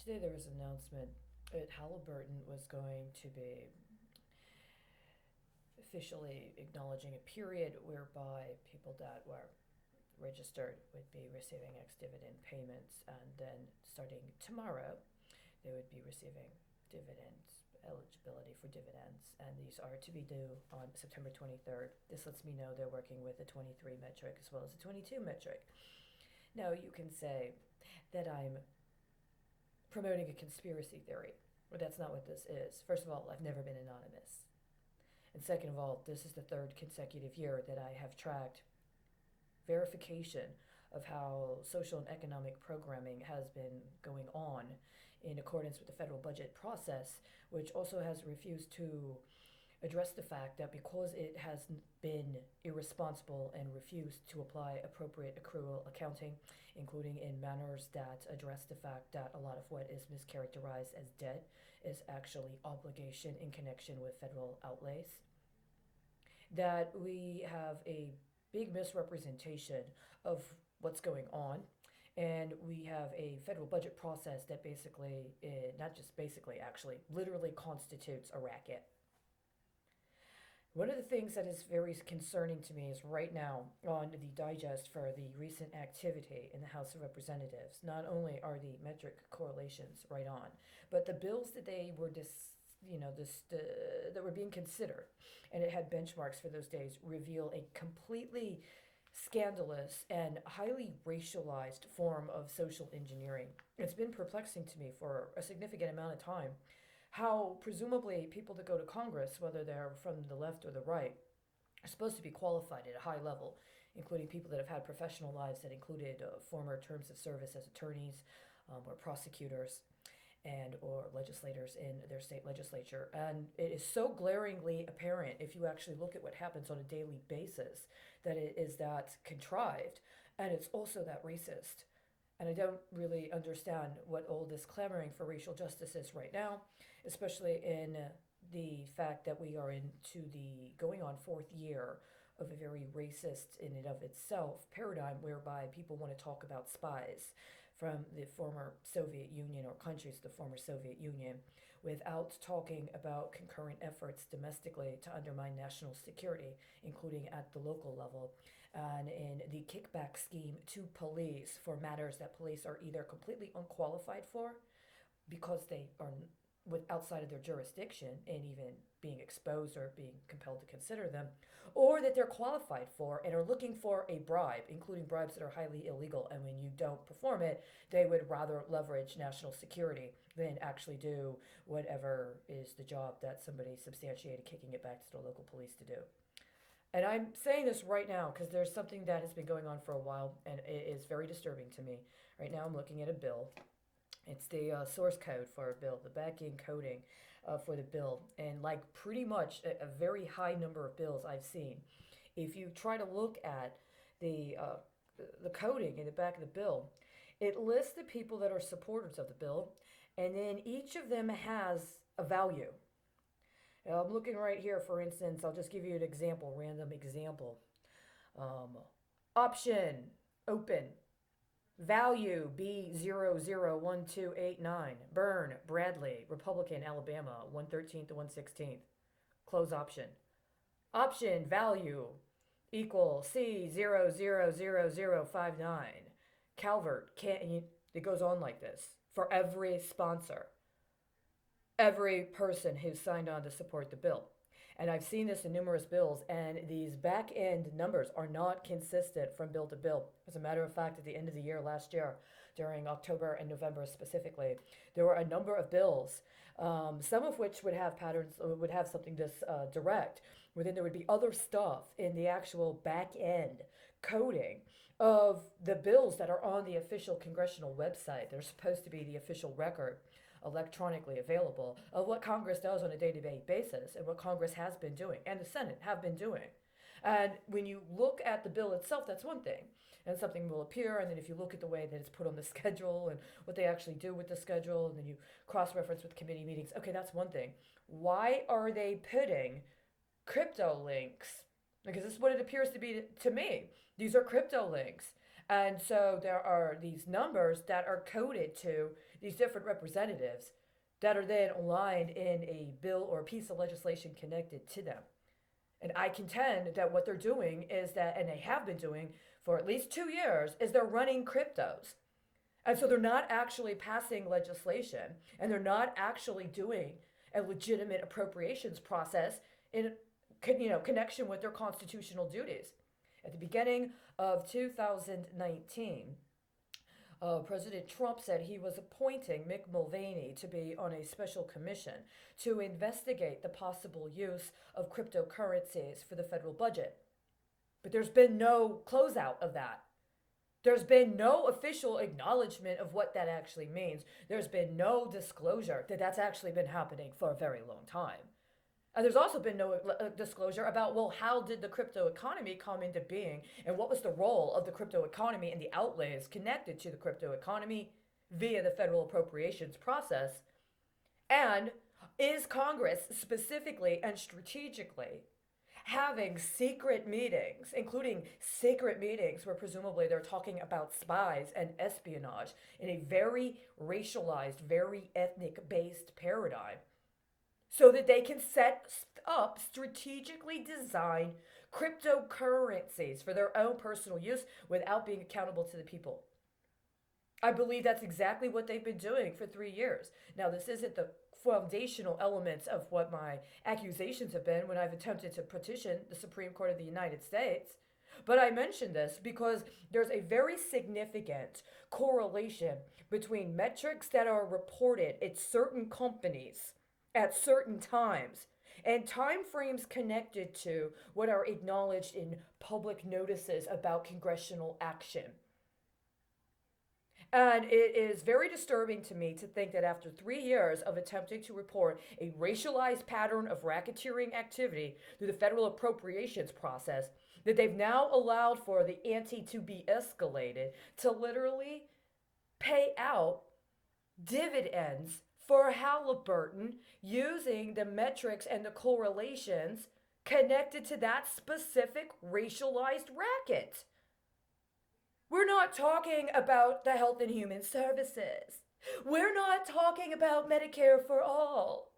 today there was an announcement that Halliburton was going to be officially acknowledging a period whereby people that were registered would be receiving ex dividend payments, and then starting tomorrow, they would be receiving dividends, eligibility for dividends, and these are to be due on September 23rd. This lets me know they're working with the 23 metric as well as the 22 metric. Now, you can say that I'm promoting a conspiracy theory, but that's not what this is. First of all, I've never been anonymous. And second of all, this is the third consecutive year that I have tracked verification of how social and economic programming has been going on in accordance with the federal budget process, which also has refused to address the fact that because it has been irresponsible and refused to apply appropriate accrual accounting, including in manners that address the fact that a lot of what is mischaracterized as debt is actually obligation in connection with federal outlays, that we have a big misrepresentation of what's going on. And we have a federal budget process that basically, not just basically, actually, literally constitutes a racket. One of the things that is very concerning to me is right now on the digest for the recent activity in the House of Representatives, not only are the metric correlations right on, but the bills that they were that were being considered, and it had benchmarks for those days, reveal a completely scandalous and highly racialized form of social engineering. It's been perplexing to me for a significant amount of time how presumably people that go to Congress, whether they're from the left or the right, are supposed to be qualified at a high level, including people that have had professional lives that included former terms of service as attorneys or prosecutors and or legislators in their state legislature. And it is so glaringly apparent if you actually look at what happens on a daily basis that it is that contrived, and it's also that racist. And I don't really understand what all this clamoring for racial justice is right now, especially in the fact that we are into the going on fourth year of a very racist in and of itself paradigm whereby people want to talk about spies from the former Soviet Union or countries of the former Soviet Union without talking about concurrent efforts domestically to undermine national security, including at the local level, and in the kickback scheme to police for matters that police are either completely unqualified for because they are outside of their jurisdiction and even being exposed or being compelled to consider them, or that they're qualified for and are looking for a bribe, including bribes that are highly illegal. And when you don't perform it, they would rather leverage national security than actually do whatever is the job that somebody substantiated kicking it back to the local police to do. And I'm saying this right now because there's something that has been going on for a while, and it is very disturbing to me. Right now, I'm looking at a bill. It's the source code for a bill, the back end coding for the bill. And like pretty much a very high number of bills I've seen, if you try to look at the coding in the back of the bill, it lists the people that are supporters of the bill, and then each of them has a value. I'm looking right here, for instance, I'll just give you an example, random example. Um, Option, open. Value, B001289. Burn, Bradley, Republican, Alabama, 113th to 116th. Close option. Option, value, equal C000059. Calvert, it goes on like this for every sponsor, every person who signed on to support the bill. And I've seen this in numerous bills, and these back end numbers are not consistent from bill to bill. As a matter of fact, at the end of the year last year, during October and November specifically, there were a number of bills, some of which would have patterns, would have something this direct, where then there would be other stuff in the actual back end coding of the bills that are on the official congressional website. They're supposed to be the official record electronically available of what Congress does on a day-to-day basis and what Congress has been doing and the Senate have been doing. And when you look at the bill itself, that's one thing. And something will appear, and then if you look at the way that it's put on the schedule and what they actually do with the schedule, and then you cross-reference with committee meetings, okay, that's one thing. Why are they putting crypto links? Because this is what it appears to be to me. These are crypto links. And so there are these numbers that are coded to these different representatives that are then aligned in a bill or a piece of legislation connected to them. And I contend that what they're doing is that, and they have been doing for at least 2 years, is they're running cryptos. And so they're not actually passing legislation, and they're not actually doing a legitimate appropriations process in connection with their constitutional duties. At the beginning of 2019, President Trump said he was appointing Mick Mulvaney to be on a special commission to investigate the possible use of cryptocurrencies for the federal budget. But there's been no closeout of that. There's been no official acknowledgement of what that actually means. There's been no disclosure that that's actually been happening for a very long time. And there's also been no disclosure about, well, how did the crypto economy come into being, and what was the role of the crypto economy and the outlays connected to the crypto economy via the federal appropriations process? And is Congress specifically and strategically having secret meetings, including secret meetings where presumably they're talking about spies and espionage in a very racialized, very ethnic-based paradigm, so that they can set up strategically designed cryptocurrencies for their own personal use without being accountable to the people? I believe that's exactly what they've been doing for 3 years. Now, this isn't the foundational elements of what my accusations have been when I've attempted to petition the Supreme Court of the United States. But I mention this because there's a very significant correlation between metrics that are reported at certain companies at certain times and time frames connected to what are acknowledged in public notices about congressional action. And it is very disturbing to me to think that after 3 years of attempting to report a racialized pattern of racketeering activity through the federal appropriations process, that they've now allowed for the ante to be escalated to literally pay out dividends for Halliburton using the metrics and the correlations connected to that specific racialized racket. We're not talking about the Health and Human Services. We're not talking about Medicare for all.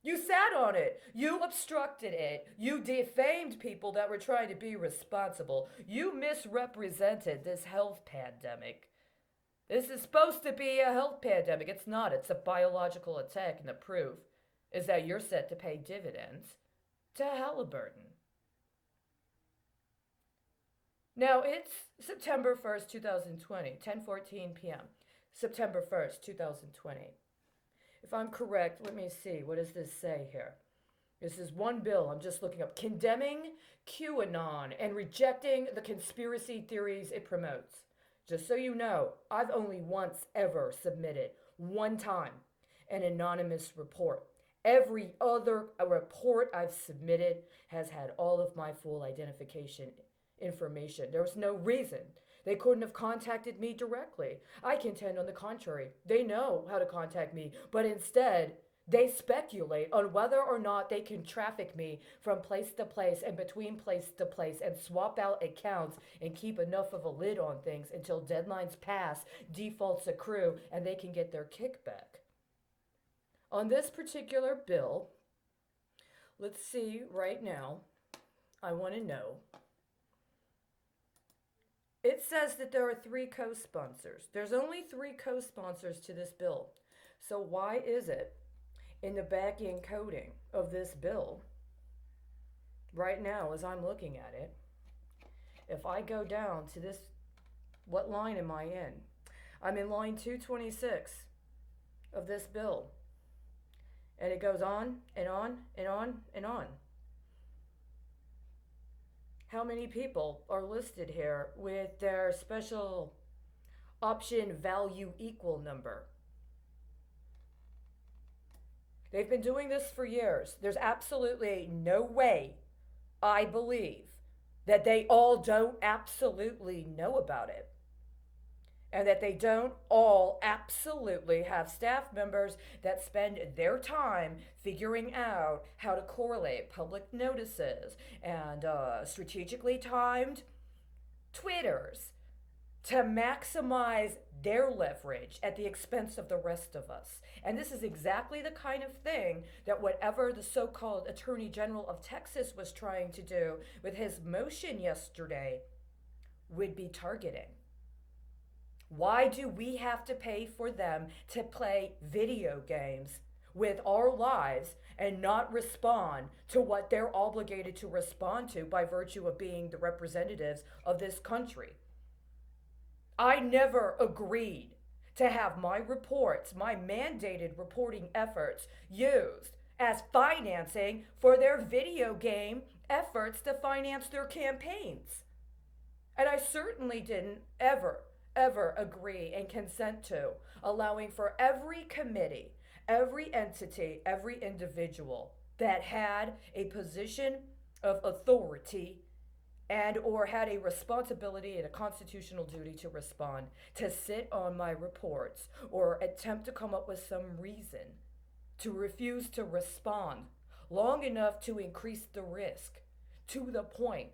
You sat on it. You obstructed it. You defamed people that were trying to be responsible. You misrepresented this health pandemic. This is supposed to be a health pandemic. It's not. It's a biological attack, and the proof is that you're set to pay dividends to Halliburton. Now, it's September 1st, 2020, 10:14 p.m. September 1st, 2020. If I'm correct, let me see. What does this say here? This is one bill I'm just looking up. Condemning QAnon and rejecting the conspiracy theories it promotes. Just so you know, I've only once ever submitted, one time, an anonymous report. Every other report I've submitted has had all of my full identification information. There was no reason they couldn't have contacted me directly. I contend on the contrary. They know how to contact me, but instead they speculate on whether or not they can traffic me from place to place and between place to place and swap out accounts and keep enough of a lid on things until deadlines pass, defaults accrue, and they can get their kickback. On this particular bill, let's see right now, I want to know. It says that there are 3 co-sponsors. There's only 3 co-sponsors to this bill. So why is it in the back end coding of this bill, right now as I'm looking at it, if I go down to this, what line am I in? I'm in line 226 of this bill. And it goes on and on and on and on. How many people are listed here with their special option value equal number? They've been doing this for years. There's absolutely no way, I believe, that they all don't absolutely know about it. And that they don't all absolutely have staff members that spend their time figuring out how to correlate public notices and strategically timed Twitters to maximize their leverage at the expense of the rest of us. And this is exactly the kind of thing that whatever the so-called Attorney General of Texas was trying to do with his motion yesterday would be targeting. Why do we have to pay for them to play video games with our lives and not respond to what they're obligated to respond to by virtue of being the representatives of this country? I never agreed to have my reports, my mandated reporting efforts, used as financing for their video game efforts to finance their campaigns. And I certainly didn't ever agree and consent to allowing for every committee, every entity, every individual that had a position of authority and or had a responsibility and a constitutional duty to respond, to sit on my reports or attempt to come up with some reason to refuse to respond long enough to increase the risk to the point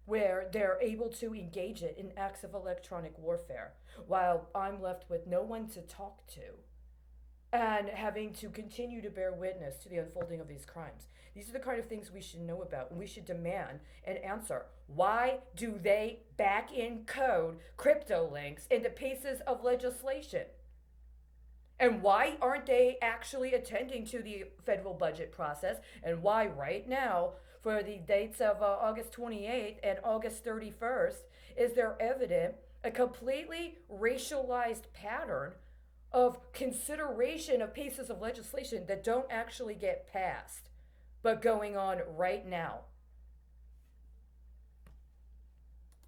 where they're able to engage it in acts of electronic warfare while I'm left with no one to talk to and having to continue to bear witness to the unfolding of these crimes. These are the kind of things we should know about, and we should demand an answer. Why do they back in code crypto links into pieces of legislation? And why aren't they actually attending to the federal budget process? And why right now, for the dates of August 28th and August 31st, is there evident a completely racialized pattern of consideration of pieces of legislation that don't actually get passed, but going on right now?